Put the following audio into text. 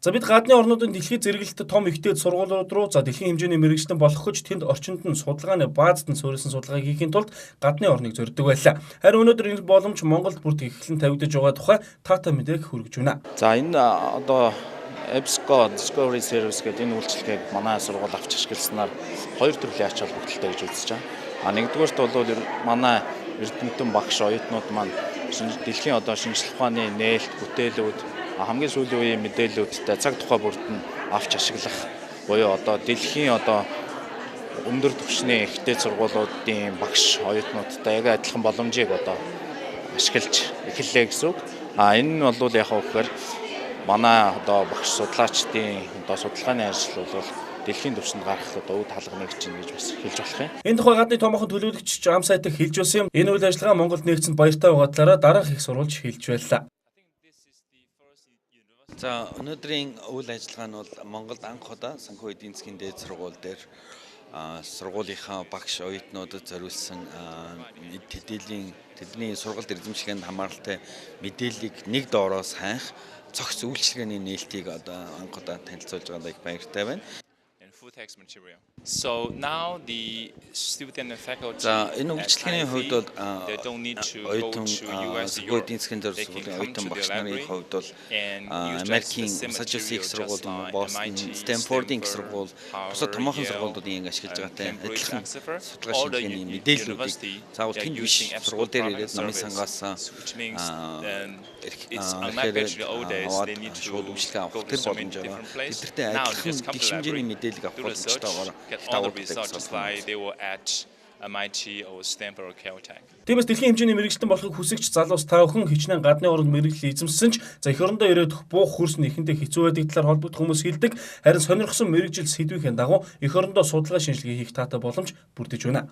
За бид гадны орнуудын дэлхийд зэрэгэлдэх том ихтэй сургуулиуд руу дэлхийн хэмжээний мэрэгчлэн болох гэж тэнд орчинд нь судалгааны баазд нь суурилсан судалгаа хийхийн тулд гадны орныг зорддог байлаа. Харин өнөөдөр энэ боломж Монголд бүрд эхлэн тавигдаж байгаа тухай Tata мэдээг хүргэж байна. За энэ одоо EBSCO Discovery Service гэдэг энэ үйлчилгээг манай сургууль авч ашигласнаар хоёр төрлийн ач холбогдолтой гэж үзэж байгаа. Нэгдүгээрт бол манай эрдэмтэн багш оюутнууд маань дэлхийн шинжлэх ухааны нээлт, бүтээлүүд, хамгийн сүүлийн үеийн мэдээллүүдтэй цаг тухай бүрд нь авч ашиглах буюу дэлхийн өндөр түвшний ихтэй сургуулиудын багш оюутнуудтай яг адилхан боломжийг ашиглаж эхэллээ гэсэн үг. Энэ нь бол яг гэхээр манай багш судлаачдын судалгааны ажил бол дэлхийн түвшинд гарах үд хаалга нэгж гэж бас хэлж болох юм. Энэ тухай гадны томоохон төлөөлөгч ам сайтыг хэлж байсан юм. Энэ үйл ажиллагаа Монголд нэгдсэнд баяртай байгаа талаараа дараах их сурвалж хэлж байлаа. За өнөөдрийн үйл ажиллагаа нь бол Монголд анх удаа санхүү эдийн засгийн дээд сургууль дээр сургуулийнхаа багш оюутнуудад зориулсан тэдний сургалт эзэмшигэнд хамааралтай мэдээллийг нэг доороос хайх цогц үйлчилгээний нээлтийг анх удаа танилцуулж байгаадаа их баяртай байна. So now the student and faculty энэ үйлчилгээний хувьд бол оюутан санхүү эдийн засгийн дээд сургуулийн оюутан багш нарын хувьд бол Америкийн Massachusetts сургууль, Boston, Stanford-ийн сургууль, бусад томоохон сургуулиудын ашиглаж байгаатай адилхан судалгаа шинжилгээний мэдээллүүдийг заавал тэнд биш сургууль дээр ирээд намын сангаас шууд үйлчилгээ авах тэр боломж байгаа. Тэдэртэй адилхан гих хэмжээний мэдээлэл авах боломжтойгоор they were at MIT or Stanford or Caltech. Тиймээс дэлхийн хэмжээний мэрэгчлэн болохыг хүсэгч залуус та бүхэн хичнээн гадны оронд мэрэгжил эзэмссэн ч их орондоо ирээд буух хөрс нь эхэндээ хэцүү байдаг талаар холбогдох хүмүүс хэлдэг. Харин сонирхсон мэрэгжил сэдвийн дагуу их орондоо судалгаа шинжилгээ хийх таатай боломж бүрдэж байна.